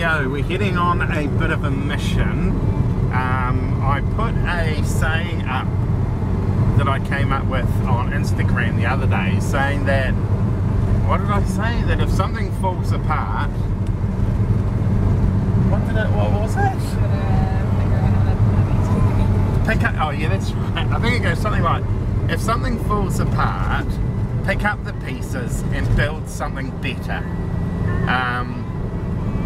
go, we're heading on a bit of a mission. I put a saying up that I came up with on Instagram the other day, saying that, what did I say? That if something falls apart, what was it? Pick up, oh yeah, that's right. I think it goes something like, if something falls apart, pick up the pieces and build something better.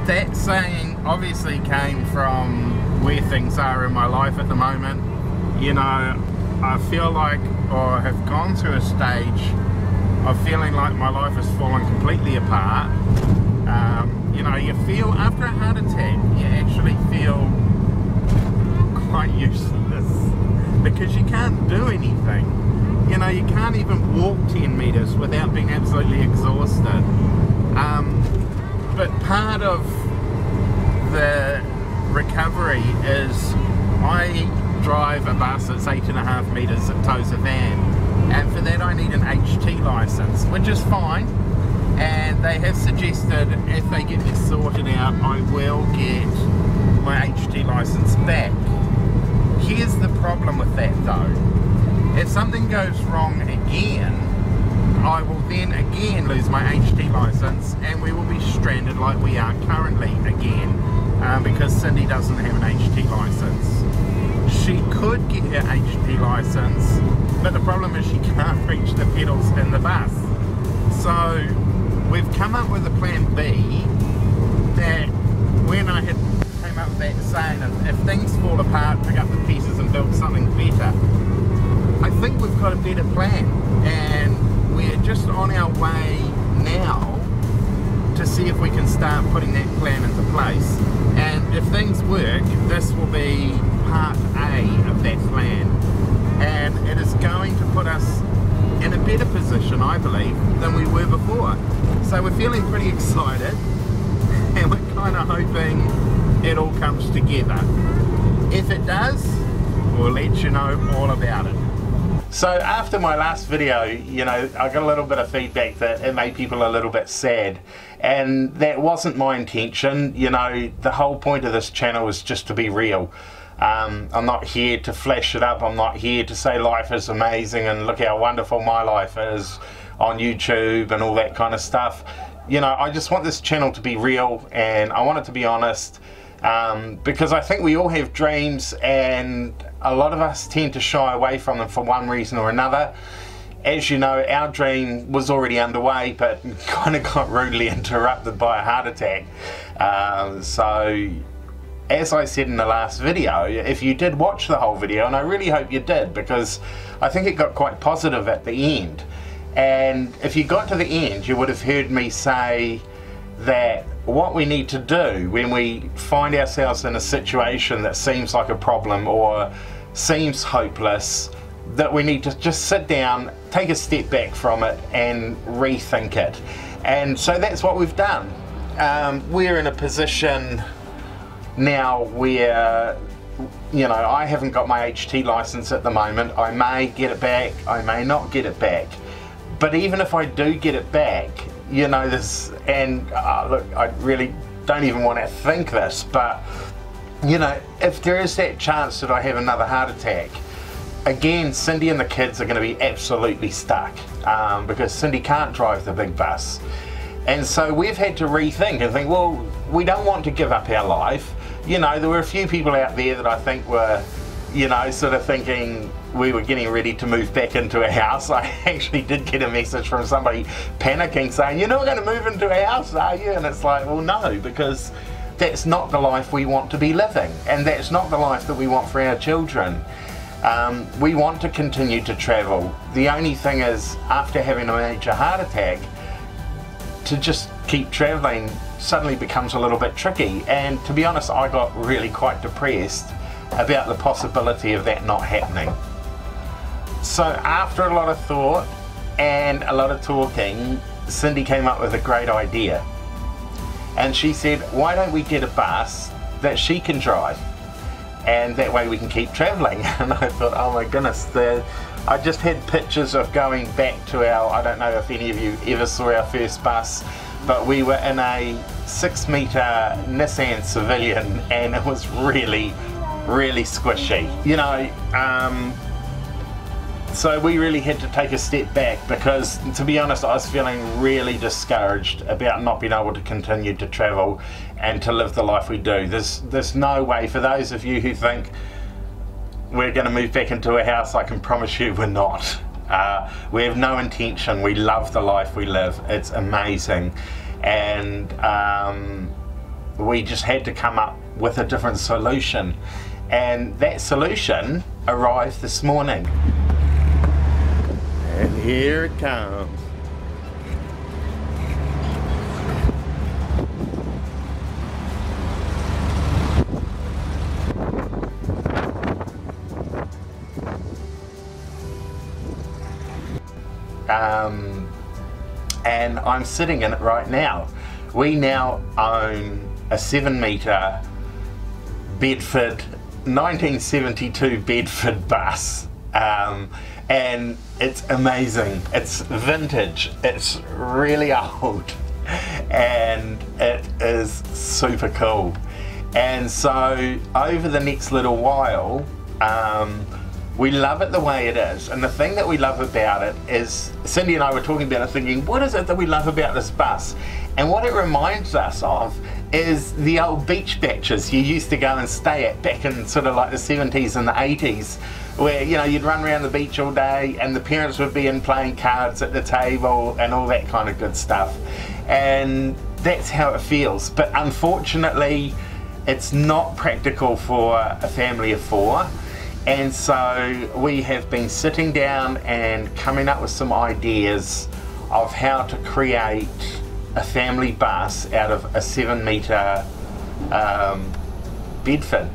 That saying obviously came from where things are in my life at the moment. You know, I feel like, or have gone through a stage of feeling like my life has fallen completely apart. You know, you feel, after a heart attack, you actually feel quite useless because you can't do anything. You know, you can't even walk 10 meters without being absolutely exhausted. But part of the recovery is I drive a bus that's 8.5 meters that tows a van, and for that I need an HT license, which is fine, and they have suggested if they get this sorted out I will get my HT license back. Here's the problem with that though, if something goes wrong again, I will then again lose my HT license and we will be stranded like we are currently again, because Cindy doesn't have an HT license. She could get her HT license, but the problem is she can't reach the pedals in the bus. So we've come up with a plan B, that when I came up with that saying, if things fall apart, pick up the pieces and build something better, I think we've got a better plan, and we're just on our way now to see if we can start putting that plan into place. And if things work, this will be part A of that plan, and it is going to put us in a better position, I believe, than we were before. So we're feeling pretty excited, and we're kind of hoping it all comes together. If it does, we'll let you know all about it. So after my last video, you know, I got a little bit of feedback that it made people a little bit sad, and that wasn't my intention. You know, the whole point of this channel is just to be real. I'm not here to flash it up, I'm not here to say life is amazing and look how wonderful my life is on YouTube and all that kind of stuff. You know, I just want this channel to be real, and I want it to be honest, because I think we all have dreams, and a lot of us tend to shy away from them for one reason or another. As you know, our dream was already underway, but kind of got rudely interrupted by a heart attack. So, as I said in the last video, if you did watch the whole video, and I really hope you did, because I think it got quite positive at the end, and if you got to the end, you would have heard me say that what we need to do when we find ourselves in a situation that seems like a problem or seems hopeless, that we need to just sit down, take a step back from it and rethink it. And so that's what we've done. We're in a position now where, you know, I haven't got my HT license at the moment. I may get it back, I may not get it back, but even if I do get it back, you know, this, and look, I really don't even want to think this, but you know, if there is that chance that I have another heart attack, again, Cindy and the kids are going to be absolutely stuck, because Cindy can't drive the big bus. And so we've had to rethink and think, well, we don't want to give up our life. You know, there were a few people out there that I think were, you know, sort of thinking we were getting ready to move back into a house. I actually did get a message from somebody panicking saying, you're not going to move into a house, are you? And it's like, well, no, because that's not the life we want to be living, and that's not the life that we want for our children. We want to continue to travel. The only thing is, after having a major heart attack, to just keep traveling suddenly becomes a little bit tricky, and to be honest, I got really quite depressed about the possibility of that not happening. So after a lot of thought and a lot of talking, Cindy came up with a great idea, and she said, why don't we get a bus that she can drive, and that way we can keep traveling. And I thought, oh my goodness, I just had pictures of going back to our, I don't know if any of you ever saw our first bus but we were in a 6-meter Nissan Civilian, and it was really, really squishy. You know, so we really had to take a step back, because to be honest, I was feeling really discouraged about not being able to continue to travel and to live the life we do. There's no way, for those of you who think we're going to move back into a house, I can promise you we're not. We have no intention. We love the life we live. It's amazing. And we just had to come up with a different solution. And that solution arrived this morning. And here it comes. And I'm sitting in it right now. We now own a 7-meter Bedford, 1972 Bedford bus. And it's amazing. It's vintage, it's really old, and it is super cool. And so over the next little while, we love it the way it is. And the thing that we love about it is, Cindy and I were talking about it, thinking, what is it that we love about this bus? And what it reminds us of is the old beach batches you used to go and stay at back in sort of like the 70s and the 80s, where, you know, you'd run around the beach all day and the parents would be in playing cards at the table and all that kind of good stuff. And that's how it feels. But unfortunately, it's not practical for a family of 4. And so we have been sitting down and coming up with some ideas of how to create a family bus out of a 7-meter Bedford.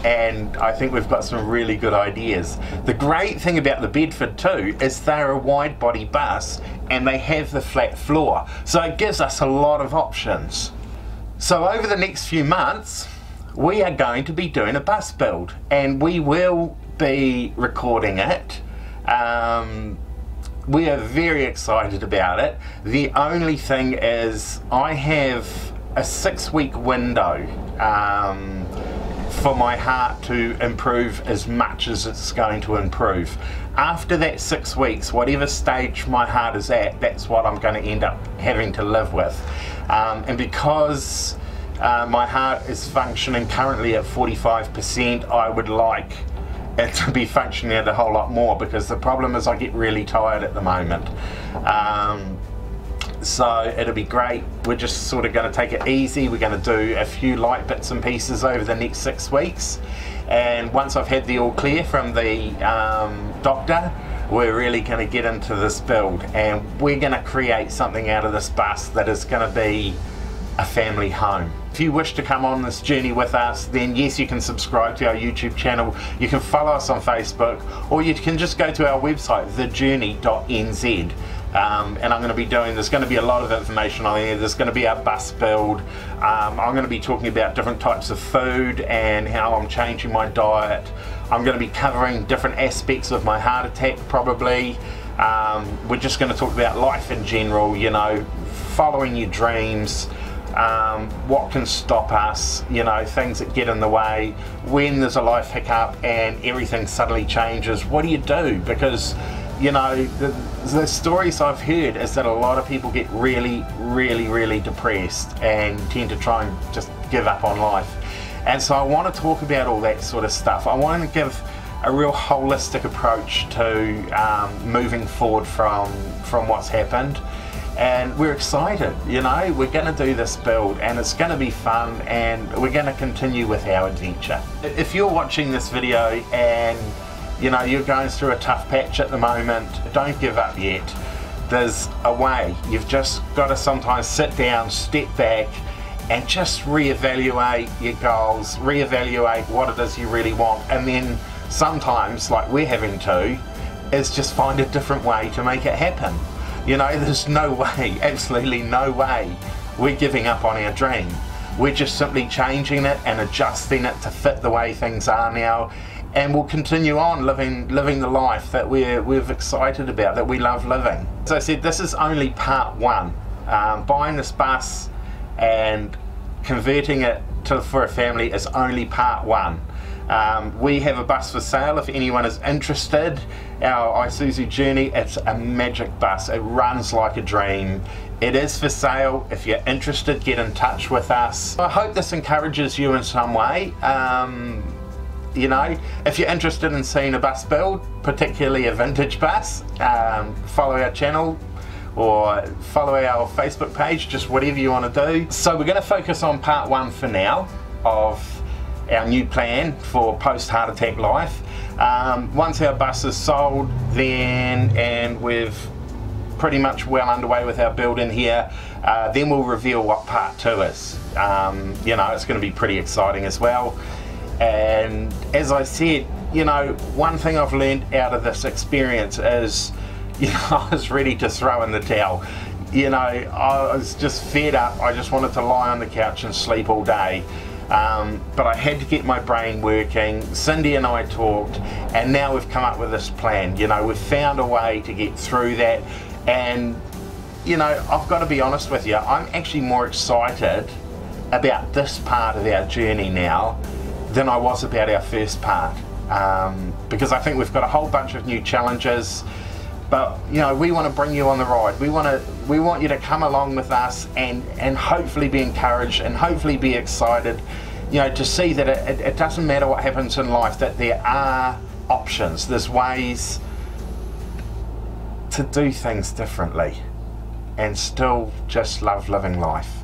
And I think we've got some really good ideas. The great thing about the Bedford too is they're a wide body bus and they have the flat floor, so it gives us a lot of options. So over the next few months we are going to be doing a bus build, and we will be recording it. We are very excited about it. The only thing is I have a 6-week window for my heart to improve as much as it's going to improve. After that 6 weeks, whatever stage my heart is at, that's what I'm going to end up having to live with. And because my heart is functioning currently at 45%, I would like it to be functioning at a whole lot more, because the problem is I get really tired at the moment. So it'll be great. We're just sort of going to take it easy. We're going to do a few light bits and pieces over the next 6 weeks, and once I've had the all clear from the doctor, we're really going to get into this build, and we're going to create something out of this bus that is going to be a family home. If you wish to come on this journey with us, then yes, you can subscribe to our YouTube channel, you can follow us on Facebook, or you can just go to our website, thejourney.nz. And I'm going to be doing, there's going to be a lot of information on there. There's going to be our bus build. I'm going to be talking about different types of food and how I'm changing my diet. I'm going to be covering different aspects of my heart attack probably. We're just going to talk about life in general, you know, following your dreams, what can stop us, you know, things that get in the way. When there's a life hiccup and everything suddenly changes, what do you do? Because, you know, the stories I've heard is that a lot of people get really, really, really depressed and tend to try and just give up on life. And so I want to talk about all that sort of stuff. I want to give a real holistic approach to moving forward from what's happened. And we're excited, you know, we're going to do this build and it's going to be fun, and we're going to continue with our adventure. If you're watching this video and, you know, you're going through a tough patch at the moment, don't give up yet. There's a way. You've just got to sometimes sit down, step back, and just reevaluate your goals, reevaluate what it is you really want, and then sometimes, like we're having to, is just find a different way to make it happen. You know, there's no way, absolutely no way we're giving up on our dream. We're just simply changing it and adjusting it to fit the way things are now, and we'll continue on living the life that we're excited about, that we love living. As I said, this is only part 1 Buying this bus and converting it for a family is only part one. We have a bus for sale if anyone is interested. Our Isuzu Journey, it's a magic bus. It runs like a dream. It is for sale. If you're interested, get in touch with us. I hope this encourages you in some way. You know, if you're interested in seeing a bus build, particularly a vintage bus, follow our channel or follow our Facebook page, just whatever you want to do. So we're going to focus on part one for now of our new plan for post-heart attack life. Once our bus is sold, then, and we've pretty much well underway with our build in here, then we'll reveal what part two is. You know, it's going to be pretty exciting as well. And as I said, you know, one thing I've learned out of this experience is, you know, I was ready to throw in the towel. You know, I was just fed up. I just wanted to lie on the couch and sleep all day. But I had to get my brain working. Cindy and I talked, and now we've come up with this plan. You know, we've found a way to get through that. And, you know, I've got to be honest with you, I'm actually more excited about this part of our journey now than I was about our first part, because I think we've got a whole bunch of new challenges. But you know, we want to bring you on the ride. We want you to come along with us and hopefully be encouraged and hopefully be excited, you know, to see that it doesn't matter what happens in life, that there are options, there's ways to do things differently and still just love living life.